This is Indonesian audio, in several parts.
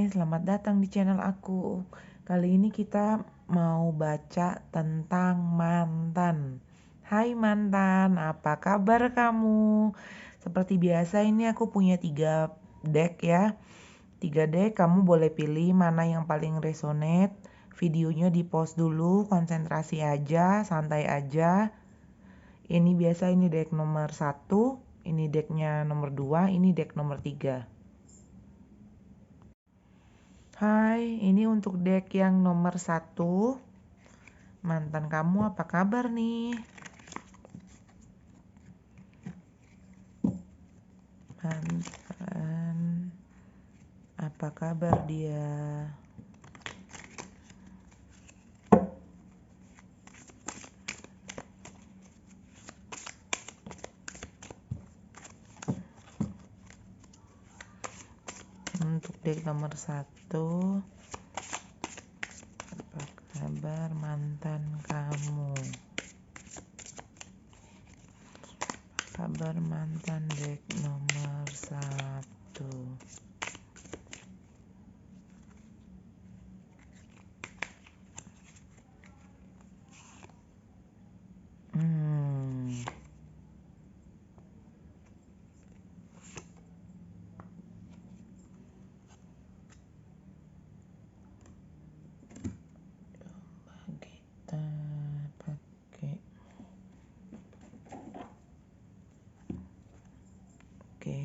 selamat datang di channel aku. Kali ini kita mau baca tentang mantan. Hai mantan, apa kabar kamu? Seperti biasa ini aku punya 3 deck ya. 3 deck, kamu boleh pilih mana yang paling resonate. Videonya di pause dulu, konsentrasi aja, santai aja. Ini biasa ini deck nomor 1, ini decknya nomor 2, ini deck nomor 3. Hai, ini untuk deck yang nomor 1. Mantan kamu apa kabar nih? Mantan, apa kabar dia? Untuk deck nomor 1, apa kabar mantan kamu? Kabar mantan deck nomor 1. Kita pakai. Oke.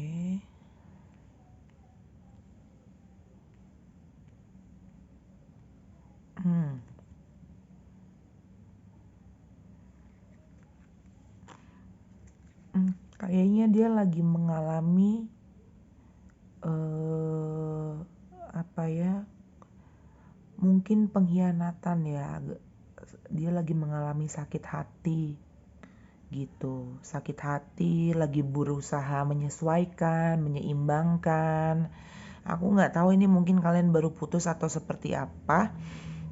Kayaknya dia lagi mengalami apa ya? Mungkin pengkhianatan ya. Dia lagi mengalami sakit hati gitu. Sakit hati, lagi berusaha menyesuaikan, menyeimbangkan. Aku nggak tahu ini mungkin kalian baru putus atau seperti apa.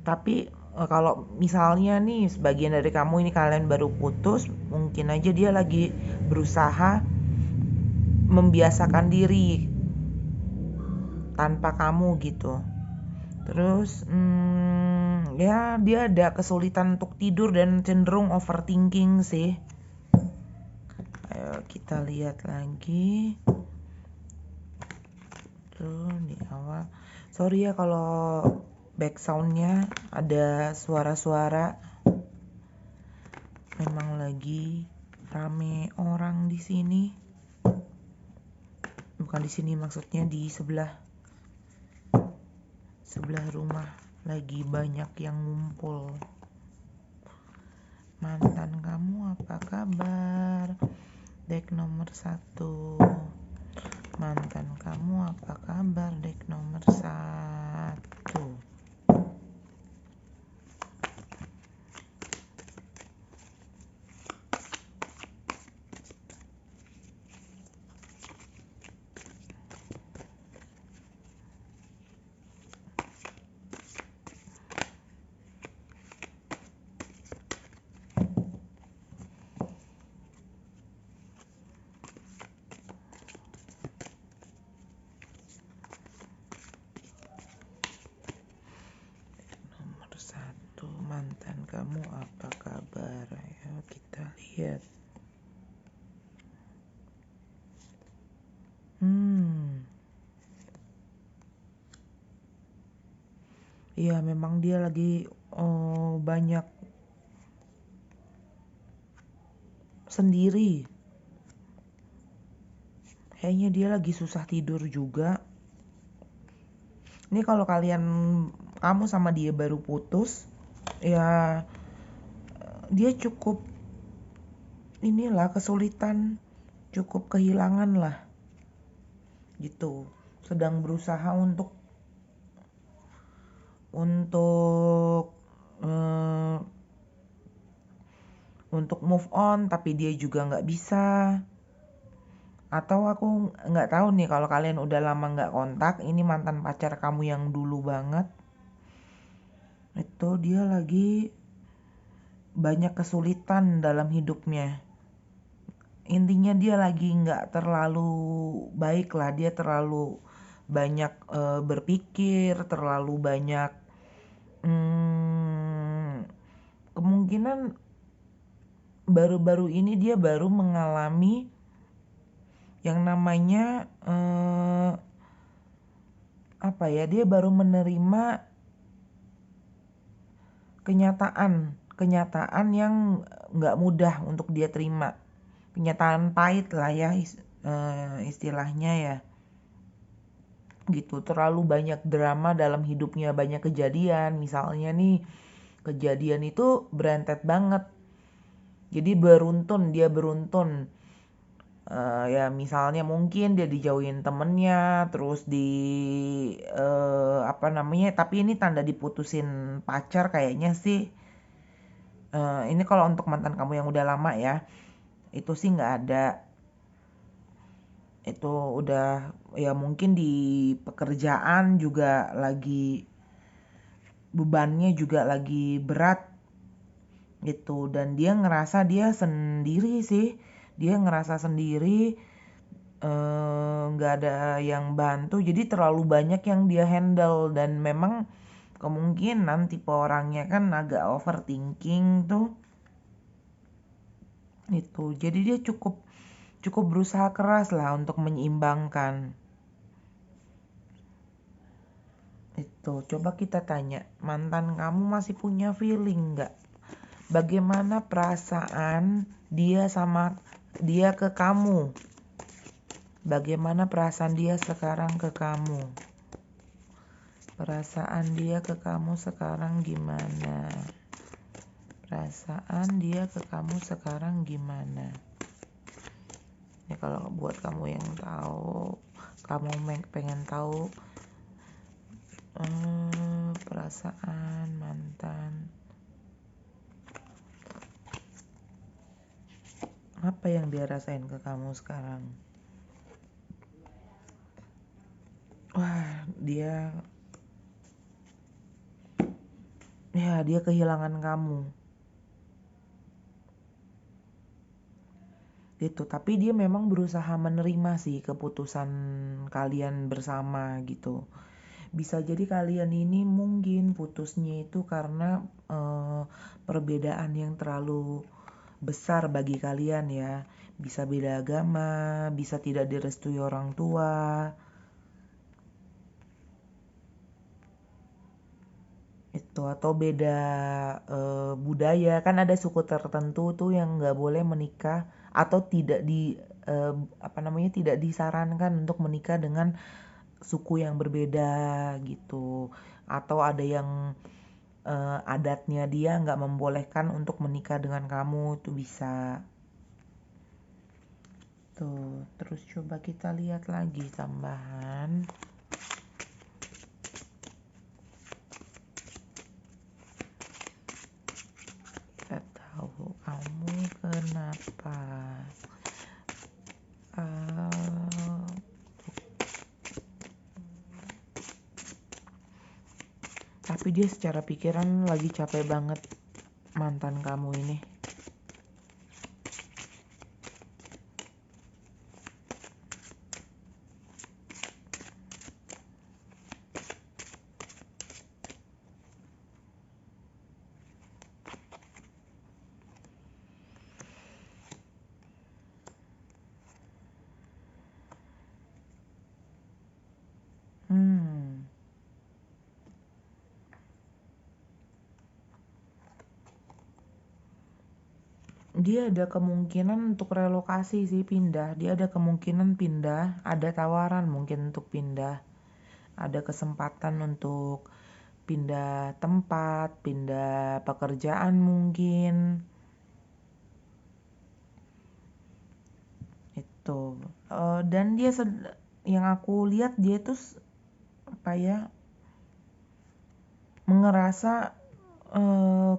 Tapi kalau misalnya nih sebagian dari kamu ini kalian baru putus, mungkin aja dia lagi berusaha membiasakan diri tanpa kamu gitu. Terus ya dia ada kesulitan untuk tidur dan cenderung overthinking sih. Ayo kita lihat lagi. Tuh di awal. Sorry ya kalau backsoundnya ada suara-suara. Memang lagi rame orang di sini. Bukan di sini, maksudnya di sebelah rumah lagi banyak yang ngumpul. Mantan kamu apa kabar? Deck nomor 1. Mantan kamu apa kabar? Deck nomor 1. Mantan kamu apa kabar? Ayo kita lihat. Iya memang dia lagi banyak sendiri. Kayaknya dia lagi susah tidur juga. Ini kalau kamu sama dia baru putus, ya dia cukup kesulitan, cukup kehilangan lah gitu. Sedang berusaha untuk move on, tapi dia juga nggak bisa. Atau aku nggak tahu nih, kalau kalian udah lama nggak kontak, ini mantan pacar kamu yang dulu banget, itu dia lagi banyak kesulitan dalam hidupnya. Intinya dia lagi nggak terlalu baik lah, dia terlalu banyak berpikir, terlalu banyak kemungkinan baru-baru ini dia baru mengalami yang namanya dia baru menerima kenyataan yang nggak mudah untuk dia terima, kenyataan pahit lah ya istilahnya ya gitu. Terlalu banyak drama dalam hidupnya, banyak kejadian, misalnya nih kejadian itu berentet banget, jadi dia beruntun ya misalnya mungkin dia dijauhin temennya, terus tapi ini tanda diputusin pacar kayaknya sih. Ini kalau untuk mantan kamu yang udah lama ya, itu sih nggak ada. Itu udah ya mungkin di pekerjaan juga lagi bebannya juga lagi berat gitu, dan dia ngerasa dia sendiri sih, dia ngerasa sendiri, nggak ada yang bantu, jadi terlalu banyak yang dia handle, dan memang kemungkinan tipe orangnya kan agak overthinking tuh itu, jadi dia cukup berusaha keras lah untuk menyeimbangkan itu. Coba kita tanya, mantan kamu masih punya feeling nggak? Bagaimana perasaan dia ke kamu? Bagaimana perasaan dia sekarang ke kamu? Perasaan dia ke kamu sekarang gimana? Perasaan dia ke kamu sekarang gimana? Ya kalau buat kamu yang tahu, kamu pengen tahu perasaan mantan, apa yang dia rasain ke kamu sekarang? Wah, dia kehilangan kamu gitu, tapi dia memang berusaha menerima sih keputusan kalian bersama gitu. Bisa jadi kalian ini mungkin putusnya itu karena perbedaan yang terlalu besar bagi kalian ya. Bisa beda agama, bisa tidak direstui orang tua. Itu atau beda budaya, kan ada suku tertentu tuh yang nggak boleh menikah atau tidak disarankan untuk menikah dengan suku yang berbeda gitu, atau ada yang adatnya dia nggak membolehkan untuk menikah dengan kamu, tuh bisa tuh. Terus coba kita lihat lagi tambahan. Kita tahu kamu kenapa tapi dia secara pikiran lagi capek banget, mantan kamu ini. Dia ada kemungkinan untuk relokasi sih, pindah. Dia ada kemungkinan pindah, ada tawaran mungkin untuk pindah. Ada kesempatan untuk pindah tempat, pindah pekerjaan mungkin. Itu. Dan dia yang aku lihat dia tuh ngerasa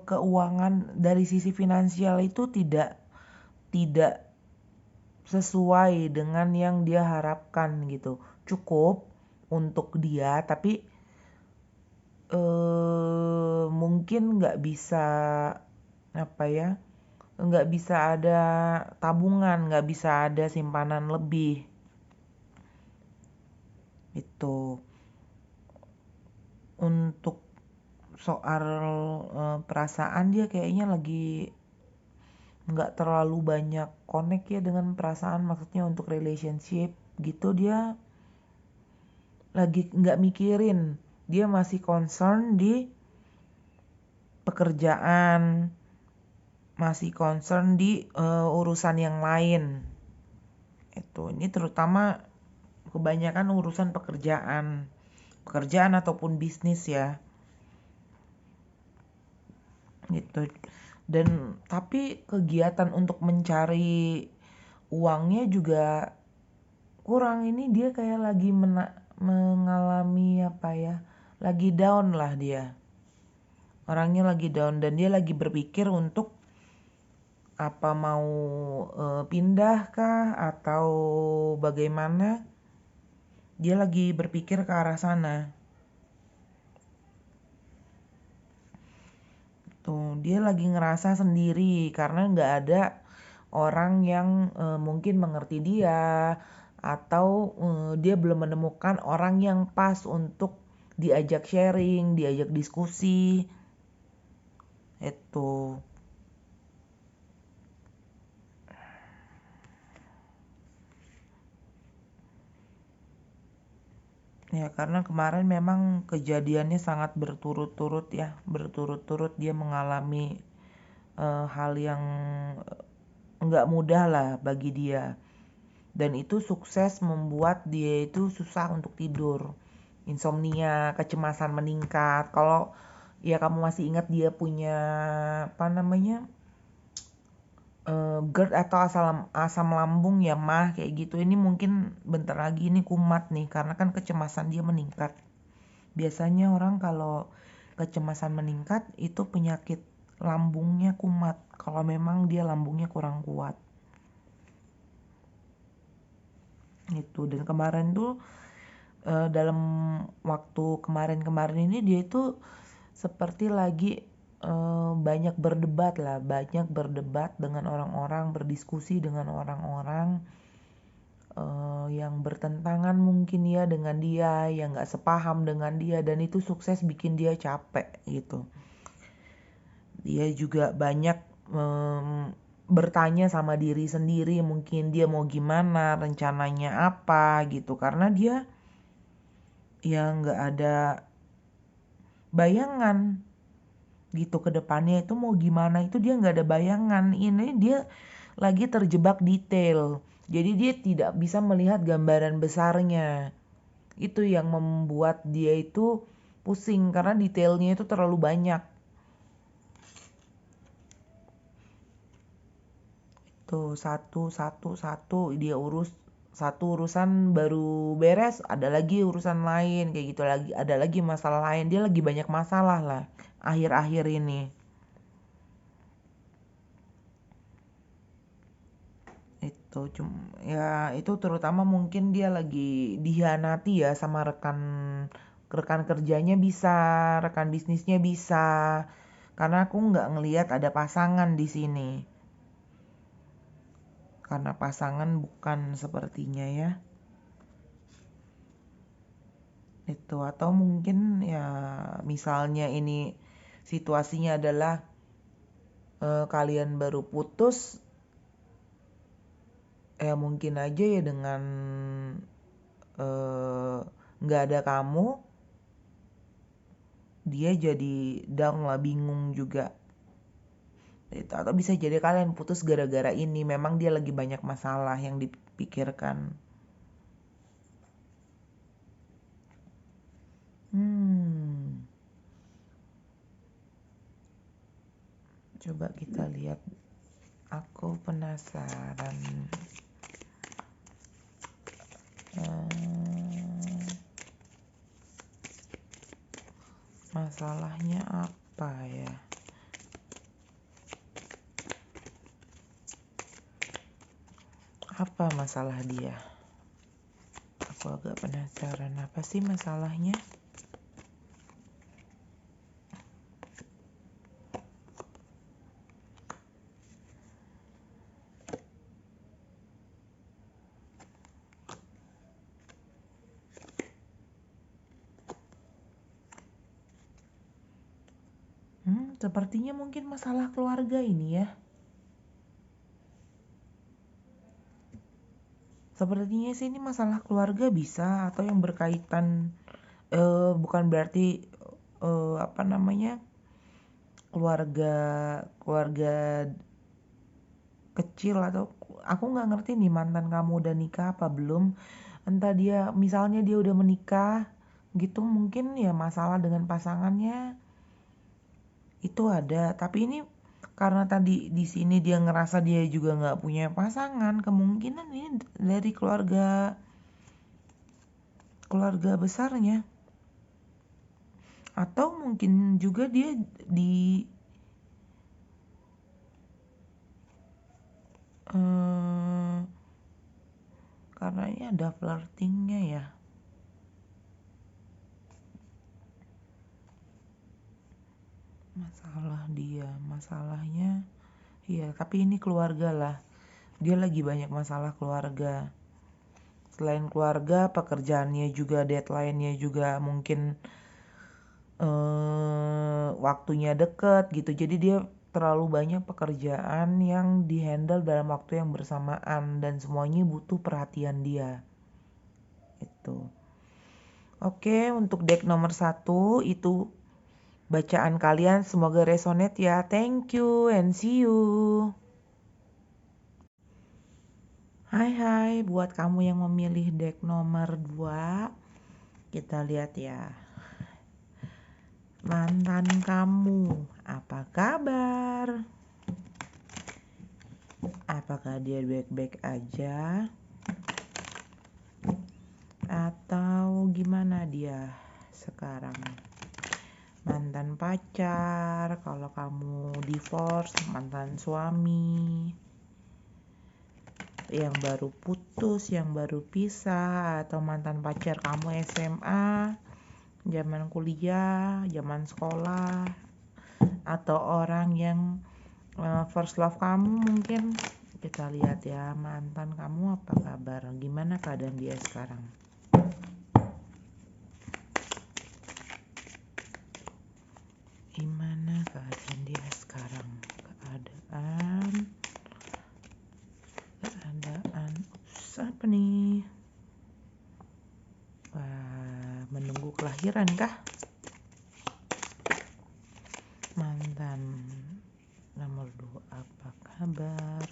keuangan dari sisi finansial itu tidak sesuai dengan yang dia harapkan gitu. Cukup untuk dia, tapi mungkin nggak bisa nggak bisa ada tabungan, nggak bisa ada simpanan lebih. Itu. gitu. Untuk soal perasaan dia kayaknya lagi nggak terlalu banyak connect ya dengan perasaan, maksudnya untuk relationship gitu dia lagi nggak mikirin, dia masih concern di pekerjaan, masih concern di urusan yang lain. Ini terutama kebanyakan urusan pekerjaan ataupun bisnis ya. Gitu. Dan tapi kegiatan untuk mencari uangnya juga kurang. Ini dia kayak lagi mengalami lagi down lah dia. Orangnya lagi down dan dia lagi berpikir untuk apa mau pindah kah atau bagaimana. Dia lagi berpikir ke arah sana. Tuh, dia lagi ngerasa sendiri karena nggak ada orang yang mungkin mengerti dia, atau dia belum menemukan orang yang pas untuk diajak sharing, diajak diskusi. Itu. Ya, karena kemarin memang kejadiannya sangat berturut-turut ya, berturut-turut dia mengalami hal yang nggak mudah lah bagi dia. Dan itu sukses membuat dia itu susah untuk tidur. Insomnia, kecemasan meningkat. Kalau ya kamu masih ingat dia punya GERD atau asam lambung ya mah kayak gitu. Ini mungkin bentar lagi ini kumat nih karena kan kecemasan dia meningkat. Biasanya orang kalau kecemasan meningkat itu penyakit lambungnya kumat kalau memang dia lambungnya kurang kuat. Itu. Dan kemarin tuh dalam waktu kemarin ini dia itu seperti lagi banyak berdebat dengan orang-orang, berdiskusi dengan orang-orang yang bertentangan mungkin ya dengan dia, yang gak sepaham dengan dia, dan itu sukses bikin dia capek gitu. Dia juga banyak bertanya sama diri sendiri, mungkin dia mau gimana, rencananya apa gitu, karena dia ya gak ada bayangan gitu ke depannya itu mau gimana, itu dia nggak ada bayangan. Ini dia lagi terjebak detail, jadi dia tidak bisa melihat gambaran besarnya. Itu yang membuat dia itu pusing karena detailnya itu terlalu banyak. Tuh satu dia urus, satu urusan baru beres ada lagi urusan lain kayak gitu, lagi ada lagi masalah lain, dia lagi banyak masalah lah akhir-akhir ini. Itu terutama mungkin dia lagi dihianati ya sama rekan rekan kerjanya, bisa rekan bisnisnya, bisa karena aku nggak ngelihat ada pasangan di sini, karena pasangan bukan sepertinya ya. Itu. Atau mungkin ya misalnya ini situasinya adalah kalian baru putus, ya mungkin aja ya dengan nggak ada kamu dia jadi down lah, bingung juga itu. Atau bisa jadi kalian putus gara-gara ini, memang dia lagi banyak masalah yang dipikirkan. Coba kita lihat, aku penasaran masalahnya apa ya. Apa masalah dia? Aku agak penasaran, apa sih masalahnya? Sepertinya mungkin masalah keluarga ini ya. Sepertinya sih ini masalah keluarga bisa, atau yang berkaitan, bukan berarti keluarga keluarga kecil, atau aku nggak ngerti nih mantan kamu udah nikah apa belum. Entah dia misalnya dia udah menikah gitu, mungkin ya masalah dengan pasangannya itu ada. Tapi ini karena tadi di sini dia ngerasa dia juga nggak punya pasangan, kemungkinan ini dari keluarga besarnya. Atau mungkin juga dia di karena ini ada flirtingnya ya. Masalahnya iya, tapi ini keluarga lah. Dia lagi banyak masalah keluarga. Selain keluarga, pekerjaannya juga, deadline-nya juga mungkin waktunya deket gitu. Jadi dia terlalu banyak pekerjaan yang dihandle dalam waktu yang bersamaan, dan semuanya butuh perhatian dia. Itu. Oke, untuk deck nomor 1 itu bacaan kalian, semoga resonate ya. Thank you and see you. Hai buat kamu yang memilih deck nomor 2, kita lihat ya. Mantan kamu, apa kabar? Apakah dia baik-baik aja? Atau gimana dia sekarang? Mantan pacar, kalau kamu divorce, mantan suami, yang baru putus, yang baru pisah, atau mantan pacar kamu SMA, zaman kuliah, zaman sekolah, atau orang yang first love kamu mungkin. Kita lihat ya, mantan kamu apa kabar, gimana keadaan dia sekarang. Gimana keadaan dia sekarang? Keadaan apa nih? Wah, menunggu kelahiran kah? Mantan nomor 2 apa kabar?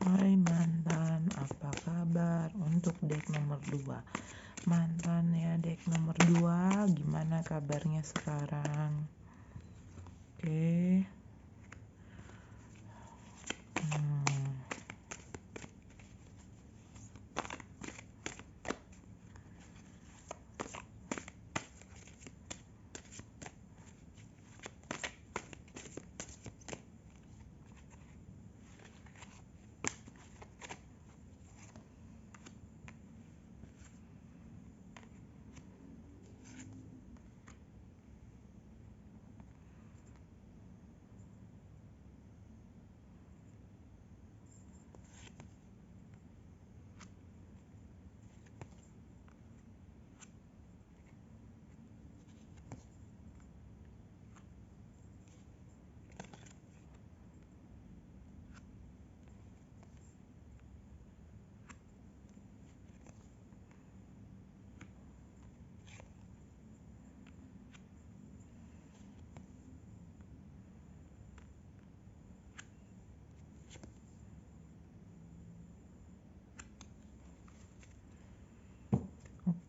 Hai mantan, apa kabar? Untuk deck nomor 2, mantan ya, deck nomor 2, gimana kabarnya sekarang? Oke.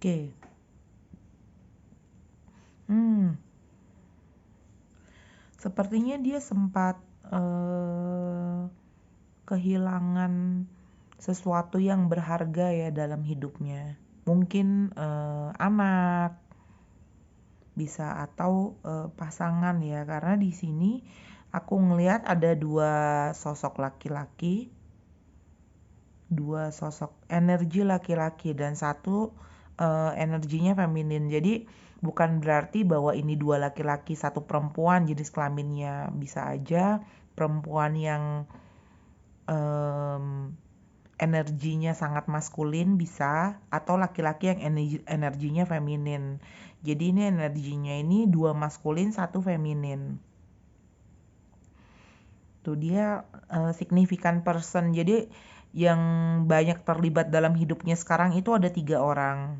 Oke. Sepertinya dia sempat kehilangan sesuatu yang berharga ya dalam hidupnya. Mungkin anak bisa atau pasangan ya, karena di sini aku ngelihat ada dua sosok laki-laki, dua sosok energi laki-laki dan satu energinya feminin. Jadi bukan berarti bahwa ini dua laki-laki satu perempuan jenis kelaminnya, bisa aja perempuan yang energinya sangat maskulin bisa, atau laki-laki yang energinya feminin. Jadi ini energinya ini dua maskulin satu feminin. Tuh dia significant person. Jadi yang banyak terlibat dalam hidupnya sekarang itu ada 3 orang.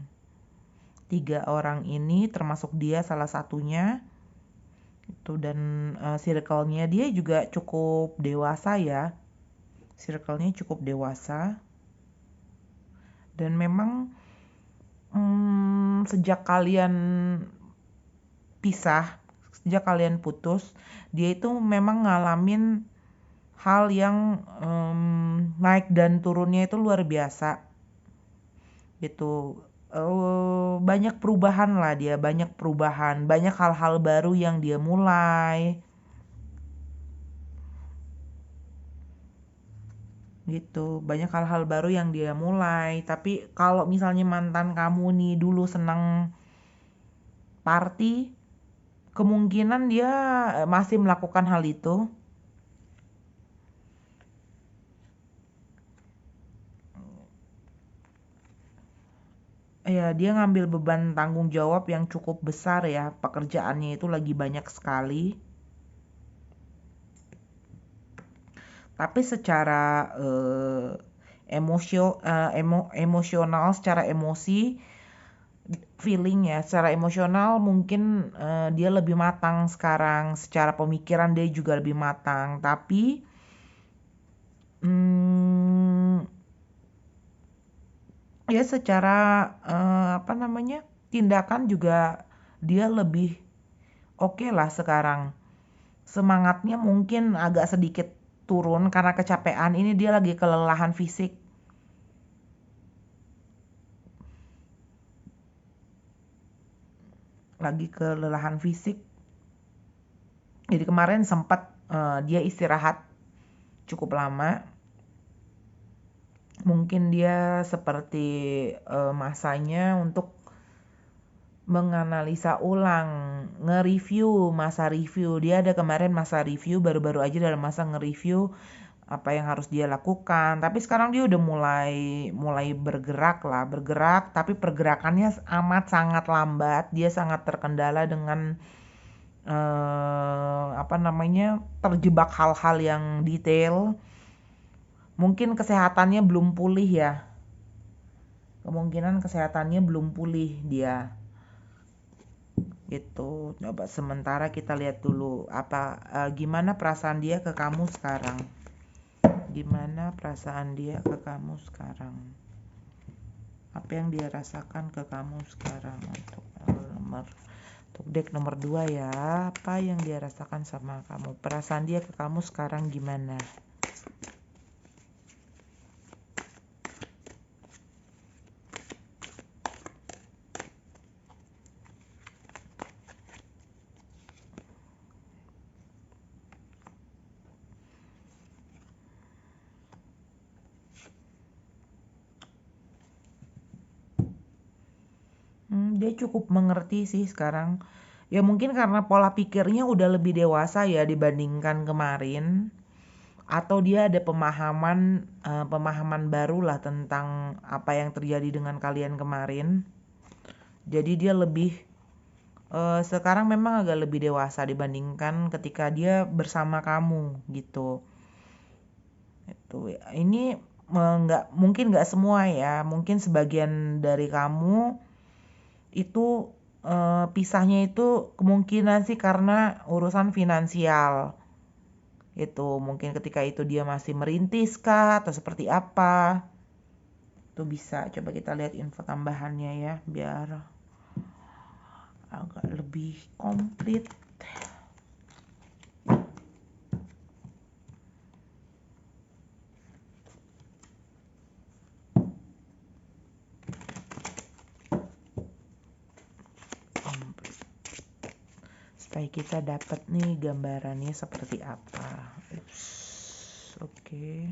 3 orang ini termasuk dia salah satunya. Itu dan circle-nya dia juga cukup dewasa ya. Circle-nya cukup dewasa. Dan memang sejak kalian pisah, sejak kalian putus, dia itu memang ngalamin hal yang naik dan turunnya itu luar biasa gitu. Banyak perubahan lah dia, banyak perubahan, banyak hal-hal baru yang dia mulai gitu, banyak hal-hal baru yang dia mulai. Tapi kalau misalnya mantan kamu nih dulu senang party, kemungkinan dia masih melakukan hal itu. Ya, dia ngambil beban tanggung jawab yang cukup besar ya, pekerjaannya itu lagi banyak sekali. Tapi secara emosional, secara emosi, feeling ya, secara emosional mungkin dia lebih matang sekarang, secara pemikiran dia juga lebih matang. Tapi ya secara tindakan juga dia lebih oke lah sekarang. Semangatnya mungkin agak sedikit turun karena kecapean. Ini dia lagi kelelahan fisik. Lagi kelelahan fisik. Jadi kemarin sempat dia istirahat cukup lama. Mungkin dia seperti masanya untuk menganalisa ulang, nge-review masa review. Dia ada kemarin masa review, baru-baru aja dalam masa nge-review apa yang harus dia lakukan. Tapi sekarang dia udah mulai bergerak, tapi pergerakannya amat sangat lambat. Dia sangat terkendala dengan terjebak hal-hal yang detail. Mungkin kesehatannya belum pulih ya. Kemungkinan kesehatannya belum pulih dia. Gitu. Coba sementara kita lihat dulu gimana perasaan dia ke kamu sekarang. Gimana perasaan dia ke kamu sekarang? Apa yang dia rasakan ke kamu sekarang? Untuk deck nomor 2 ya. Apa yang dia rasakan sama kamu? Perasaan dia ke kamu sekarang gimana? Dia cukup mengerti sih sekarang. Ya mungkin karena pola pikirnya udah lebih dewasa ya dibandingkan kemarin. Atau dia ada pemahaman baru lah tentang apa yang terjadi dengan kalian kemarin. Jadi dia lebih sekarang memang agak lebih dewasa dibandingkan ketika dia bersama kamu gitu. Ini mungkin nggak semua ya, mungkin sebagian dari kamu itu pisahnya itu kemungkinan sih karena urusan finansial. Itu mungkin ketika itu dia masih merintis kah atau seperti apa. Tuh bisa, coba kita lihat info tambahannya ya, biar agak lebih komplit. Supaya kita dapat nih gambarannya seperti apa. Oke.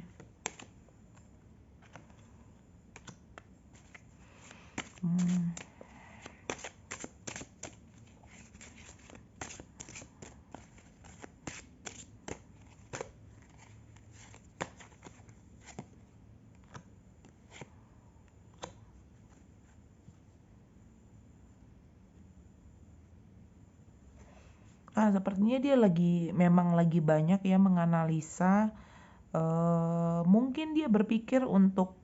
Sepertinya dia memang lagi banyak ya menganalisa. Mungkin dia berpikir untuk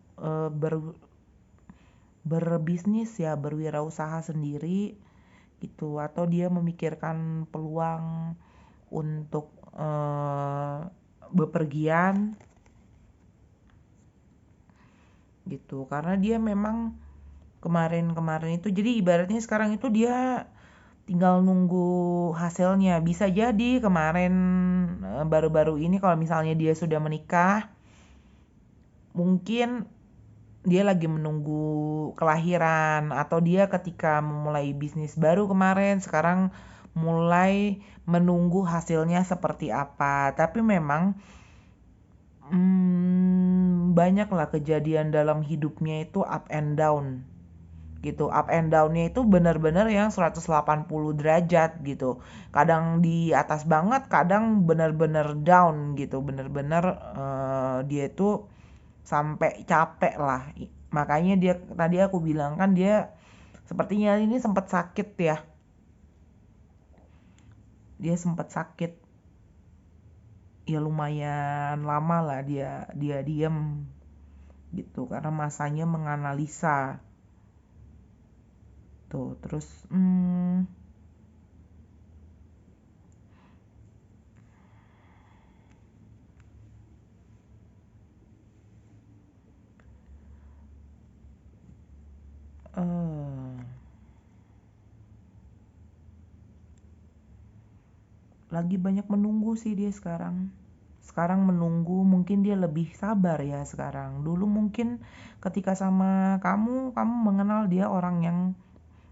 berbisnis ya, berwirausaha sendiri gitu, atau dia memikirkan peluang untuk bepergian gitu, karena dia memang kemarin-kemarin itu, jadi ibaratnya sekarang itu dia tinggal nunggu hasilnya. Bisa jadi kemarin baru-baru ini kalau misalnya dia sudah menikah, mungkin dia lagi menunggu kelahiran, atau dia ketika memulai bisnis baru kemarin, sekarang mulai menunggu hasilnya seperti apa. Tapi memang banyaklah kejadian dalam hidupnya itu up and down gitu. Up and down-nya itu benar-benar yang 180 derajat gitu. Kadang di atas banget, kadang benar-benar down gitu. Benar-benar dia itu sampai capek lah. Makanya dia tadi aku bilang kan, dia sepertinya ini sempat sakit ya. Dia sempat sakit. Ya lumayan lama lah dia diam gitu, karena masanya menganalisa. Tuh, terus lagi banyak menunggu sih dia sekarang. Sekarang menunggu, mungkin dia lebih sabar ya sekarang. Dulu mungkin ketika sama kamu mengenal dia orang yang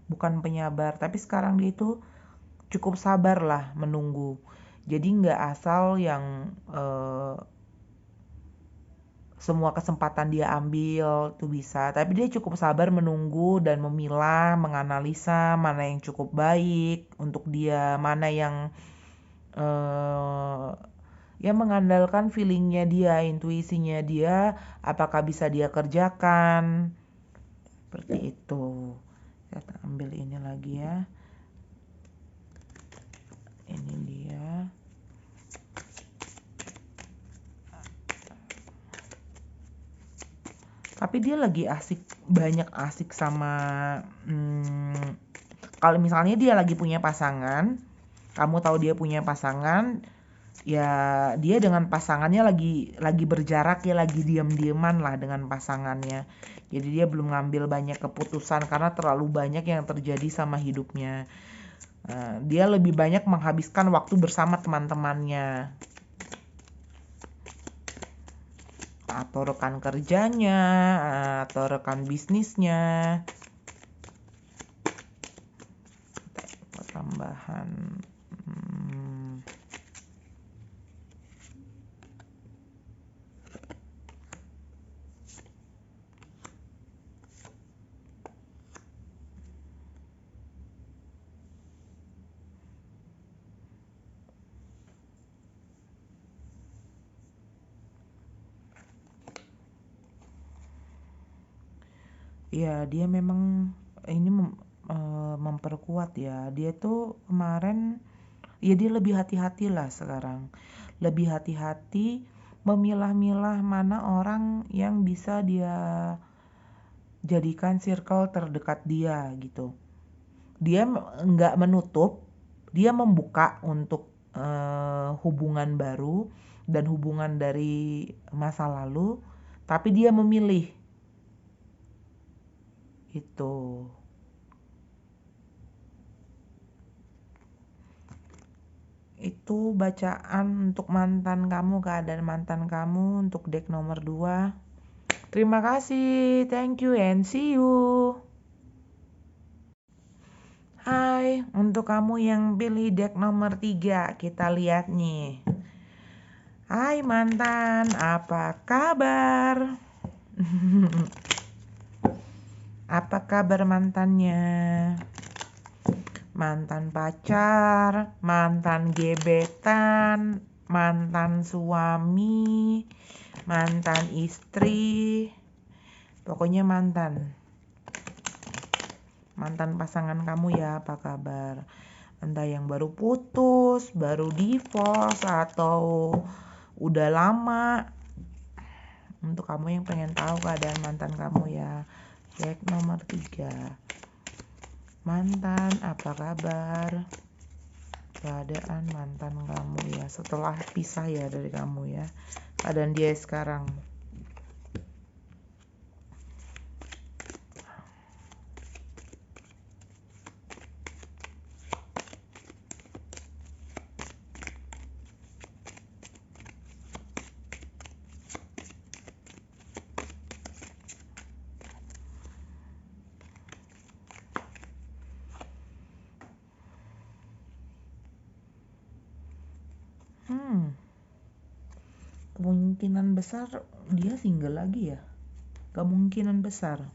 bukan penyabar, tapi sekarang dia itu cukup sabar lah menunggu. Jadi nggak asal yang semua kesempatan dia ambil tuh bisa, tapi dia cukup sabar menunggu dan memilah, menganalisa mana yang cukup baik untuk dia, mana yang ya mengandalkan feelingnya dia, intuisinya dia, apakah bisa dia kerjakan, seperti itu. Kita ambil ini lagi ya, ini dia. Tapi dia lagi banyak asik sama kalau misalnya dia lagi punya pasangan, kamu tahu dia punya pasangan, ya dia dengan pasangannya lagi berjarak ya, lagi diam-diaman lah dengan pasangannya. Jadi dia belum ngambil banyak keputusan karena terlalu banyak yang terjadi sama hidupnya. Dia lebih banyak menghabiskan waktu bersama teman-temannya atau rekan kerjanya atau rekan bisnisnya. Tambahan ya, dia memang ini memperkuat ya. Dia tuh kemarin ya dia lebih hati-hati lah sekarang. Lebih hati-hati memilah-milah mana orang yang bisa dia jadikan circle terdekat dia gitu. Dia nggak menutup, dia membuka untuk hubungan baru dan hubungan dari masa lalu, tapi dia memilih Itu. Itu bacaan untuk mantan kamu, keadaan mantan kamu untuk deck nomor 2. Terima kasih, thank you and see you. Hai, untuk kamu yang pilih deck nomor 3, kita lihat nih. Hai mantan, apa kabar? Apa kabar mantannya? Mantan pacar, mantan gebetan, mantan suami, mantan istri, pokoknya mantan pasangan kamu ya, apa kabar? Entah yang baru putus, baru divorce, atau udah lama. Untuk kamu yang pengen tahu keadaan mantan kamu ya, cek nomor 3. Mantan, apa kabar? Keadaan mantan kamu ya, setelah pisah ya dari kamu ya, keadaan dia sekarang. Kemungkinan besar dia single lagi ya. Kemungkinan besar.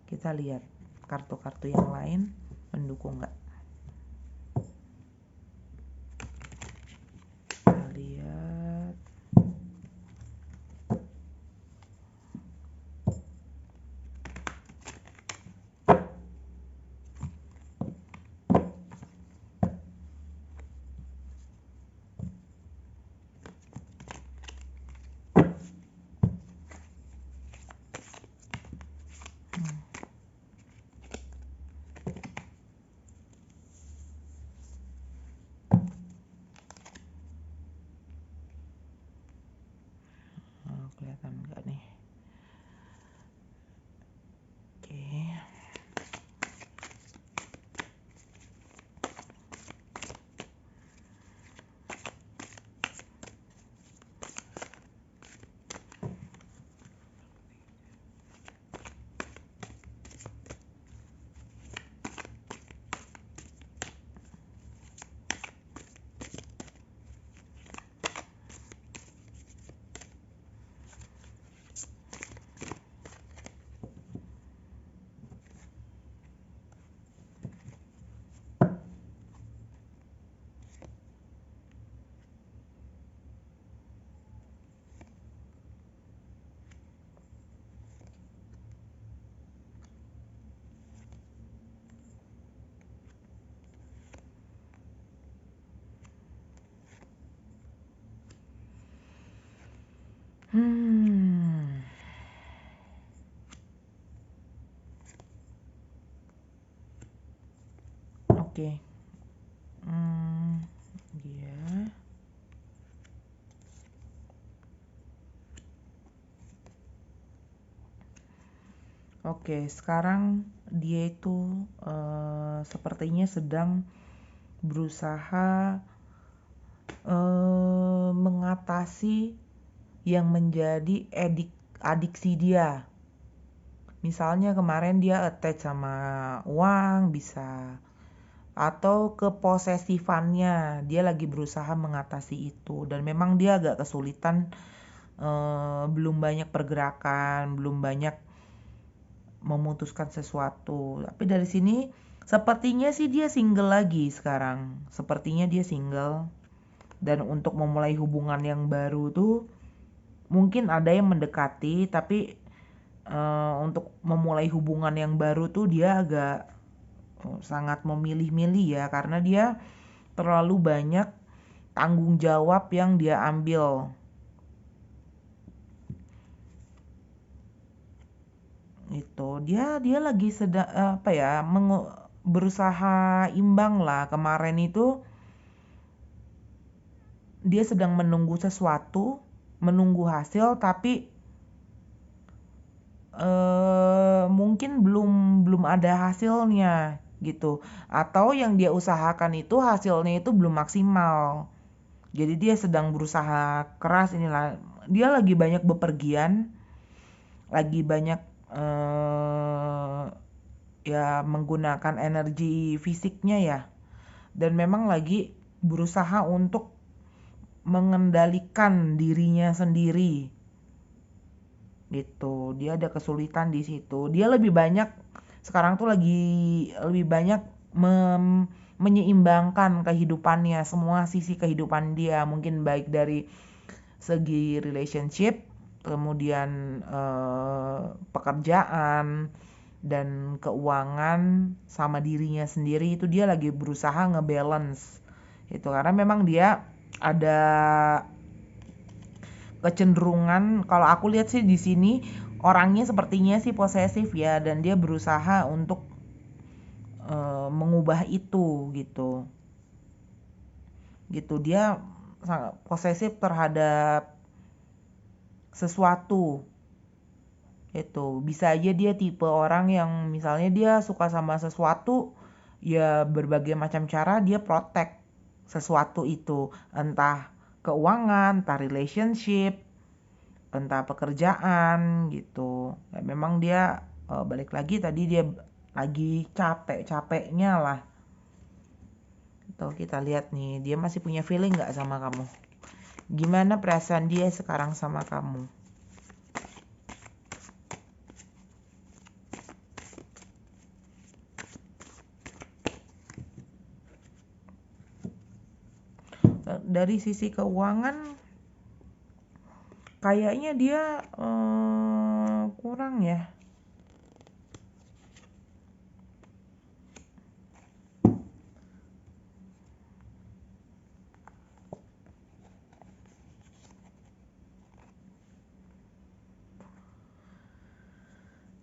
Kita lihat kartu-kartu yang lain mendukung nggak. Kita lihat. Kelihatan nggak nih? Oke. Oke. Dia. Oke, sekarang dia itu sepertinya sedang berusaha mengatasi yang menjadi adiksi dia. Misalnya kemarin dia attach sama uang bisa, atau keposesifannya, dia lagi berusaha mengatasi itu, dan memang dia agak kesulitan, belum banyak pergerakan, belum banyak memutuskan sesuatu. Tapi dari sini sepertinya sih dia single lagi sekarang, sepertinya dia single. Dan untuk memulai hubungan yang baru tuh mungkin ada yang mendekati, tapi untuk memulai hubungan yang baru tuh dia agak sangat memilih-milih ya, karena dia terlalu banyak tanggung jawab yang dia ambil. Itu dia lagi sedang berusaha imbang lah. Kemarin itu dia sedang menunggu sesuatu, menunggu hasil, tapi mungkin belum ada hasilnya gitu, atau yang dia usahakan itu hasilnya itu belum maksimal. Jadi dia sedang berusaha keras inilah. Dia lagi banyak bepergian, lagi banyak ya menggunakan energi fisiknya ya. Dan memang lagi berusaha untuk mengendalikan dirinya sendiri. Gitu. Dia ada kesulitan di situ. Dia lebih banyak sekarang tuh lagi lebih banyak menyeimbangkan kehidupannya, semua sisi kehidupan dia, mungkin baik dari segi relationship, kemudian pekerjaan dan keuangan sama dirinya sendiri, itu dia lagi berusaha ngebalance itu, karena memang dia ada kecenderungan, kalau aku lihat sih di sini orangnya sepertinya sih posesif ya, dan dia berusaha untuk mengubah itu gitu. Dia sangat posesif terhadap sesuatu. Itu bisa aja dia tipe orang yang misalnya dia suka sama sesuatu, ya berbagai macam cara dia protect sesuatu itu, entah keuangan, entah relationship, entah pekerjaan gitu. Ya, memang dia balik lagi tadi dia lagi capek-capeknya lah. Tuh kita lihat nih, dia masih punya feeling nggak sama kamu? Gimana perasaan dia sekarang sama kamu? Dari sisi keuangan kayaknya dia kurang ya.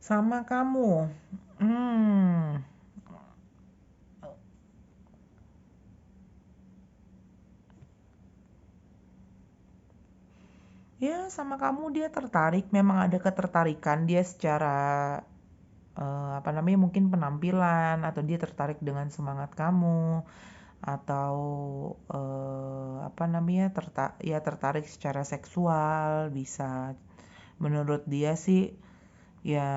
Sama kamu. Ya sama kamu, dia tertarik, memang ada ketertarikan dia secara apa namanya, mungkin penampilan, atau dia tertarik dengan semangat kamu, atau apa namanya, tertarik secara seksual bisa. Menurut dia sih ya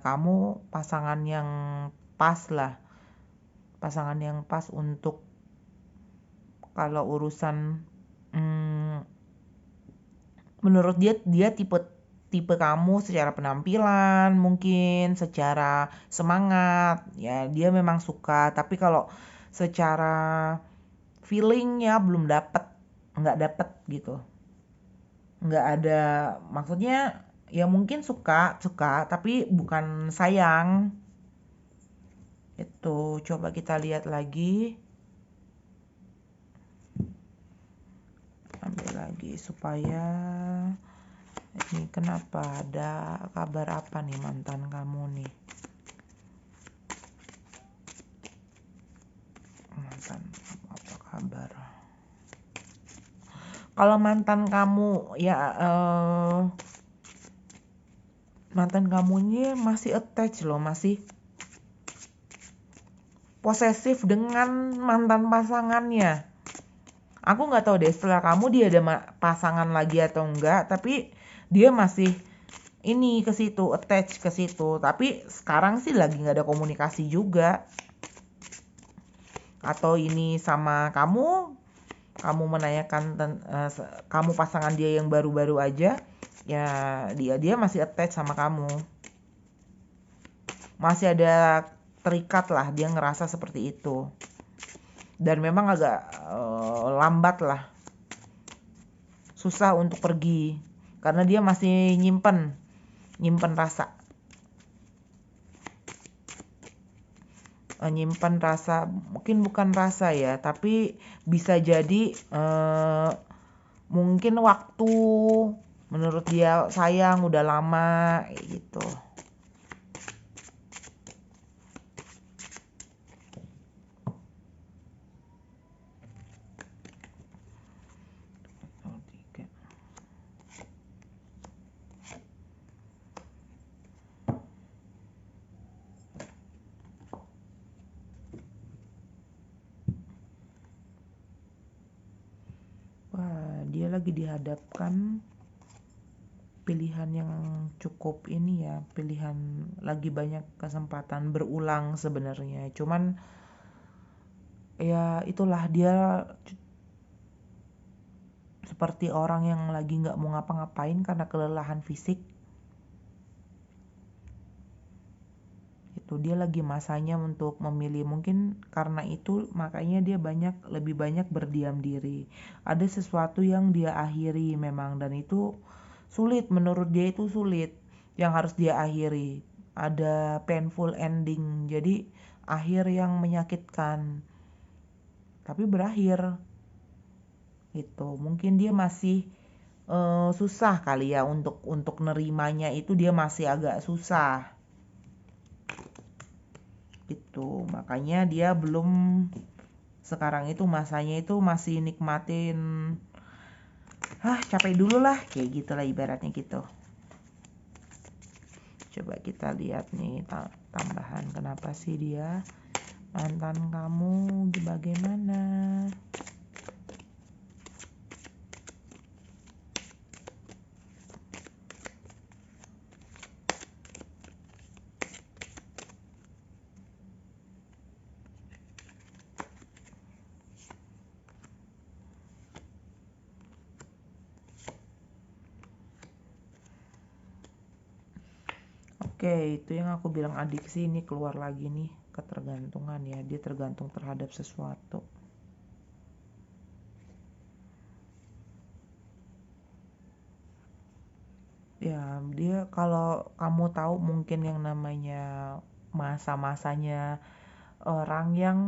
kamu pasangan yang pas lah, pasangan yang pas untuk kalau urusan menurut dia tipe tipe kamu secara penampilan, mungkin secara semangat ya dia memang suka, tapi kalau secara feelingnya belum dapet, nggak dapet gitu, nggak ada, maksudnya ya mungkin suka suka tapi bukan sayang. Itu coba kita lihat lagi, ambil lagi supaya ini kenapa, ada kabar apa nih mantan kamu nih? Mantan apa kabar? Kalau mantan kamu ya mantan kamunya masih attach loh, masih posesif dengan mantan pasangannya. Aku nggak tahu deh setelah kamu dia ada pasangan lagi atau enggak, tapi dia masih ini ke situ, attach ke situ. Tapi sekarang sih lagi nggak ada komunikasi juga. Atau ini sama kamu menanyakan kamu pasangan dia yang baru-baru aja, ya dia masih attach sama kamu, masih ada terikat lah, dia ngerasa seperti itu. Dan memang agak lambat lah, susah untuk pergi karena dia masih nyimpen rasa, mungkin bukan rasa ya, tapi bisa jadi mungkin waktu, menurut dia sayang udah lama gitu. dia lagi dihadapkan pilihan yang cukup ini ya, pilihan lagi banyak kesempatan berulang sebenarnya. Cuman ya itulah dia seperti orang yang lagi nggak mau ngapa-ngapain karena kelelahan fisik. Itu dia lagi masanya untuk memilih, mungkin karena itu makanya dia lebih banyak berdiam diri. Ada sesuatu yang dia akhiri memang, dan itu sulit, menurut dia itu sulit yang harus dia akhiri. Ada painful ending, jadi akhir yang menyakitkan tapi berakhir. Itu mungkin dia masih susah kali ya untuk nerimanya, itu dia masih agak susah. Itu makanya dia belum, sekarang itu masanya itu masih nikmatin capek dulu lah, kayak gitulah ibaratnya gitu. Coba kita lihat nih tambahan, kenapa sih dia mantan kamu bagaimana. Oke, itu yang aku bilang adiksi, ini keluar lagi nih, ketergantungan ya, dia tergantung terhadap sesuatu. Ya, dia kalau kamu tahu mungkin yang namanya masa-masanya orang yang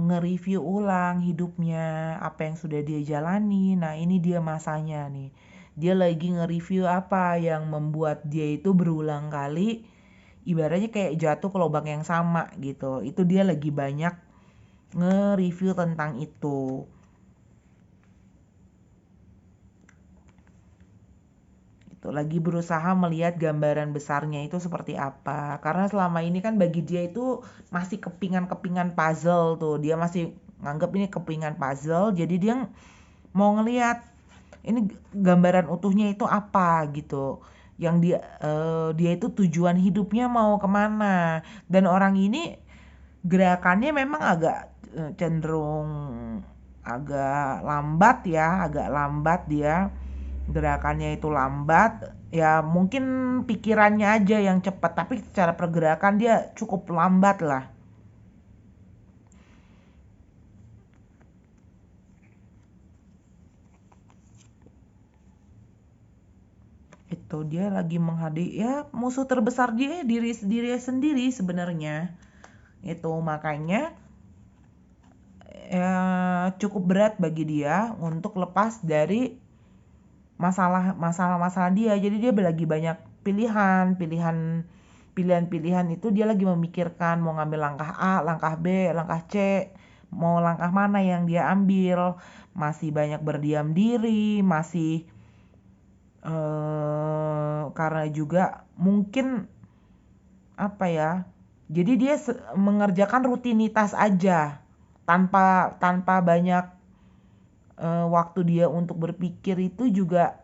nge-review ulang hidupnya, apa yang sudah dia jalani. Nah, ini dia masanya nih. Dia lagi nge-review apa yang membuat dia itu berulang kali, ibaratnya kayak jatuh ke lubang yang sama gitu. Itu dia lagi banyak nge-review tentang itu. Itu lagi berusaha melihat gambaran besarnya itu seperti apa. Karena selama ini kan bagi dia itu masih kepingan-kepingan puzzle tuh. Dia masih nganggap ini kepingan puzzle, jadi dia mau ngelihat ini gambaran utuhnya itu apa gitu, yang dia itu tujuan hidupnya mau kemana. Dan orang ini gerakannya memang agak cenderung agak lambat dia gerakannya itu lambat ya, mungkin pikirannya aja yang cepat, tapi secara pergerakan dia cukup lambat lah. Itu dia lagi menghadapi ya musuh terbesar dia diri sendiri sebenarnya. Itu makanya cukup berat bagi dia untuk lepas dari masalah dia. Jadi dia lagi banyak pilihan itu, dia lagi memikirkan mau ngambil langkah A, langkah B, langkah C, mau langkah mana yang dia ambil. Masih banyak berdiam diri, masih karena juga mungkin apa ya, jadi dia mengerjakan rutinitas aja tanpa banyak waktu dia untuk berpikir. Itu juga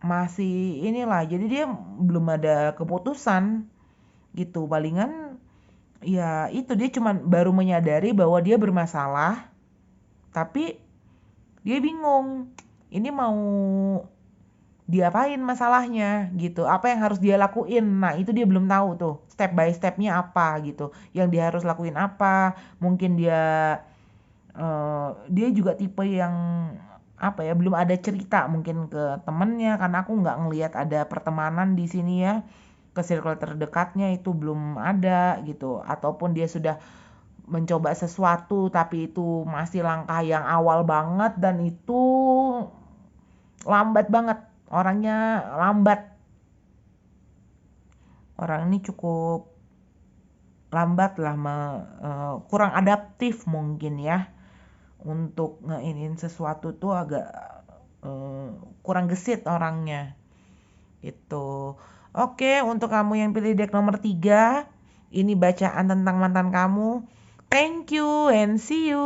masih inilah, jadi dia belum ada keputusan gitu. Palingan ya itu, dia cuman baru menyadari bahwa dia bermasalah, tapi dia bingung ini mau diapain masalahnya gitu, apa yang harus dia lakuin. Nah, itu dia belum tahu tuh step by stepnya apa gitu, yang dia harus lakuin apa. Mungkin dia juga tipe yang apa ya, belum ada cerita mungkin ke temennya, karena aku nggak ngelihat ada pertemanan di sini ya, ke circle terdekatnya itu belum ada gitu. Ataupun dia sudah mencoba sesuatu tapi itu masih langkah yang awal banget, dan itu lambat banget, orangnya lambat. Orang ini cukup lambat lah, kurang adaptif mungkin ya, untuk ngeinin sesuatu tuh agak kurang gesit orangnya itu. Oke, untuk kamu yang pilih deck nomor 3, ini bacaan tentang mantan kamu. Thank you and see you.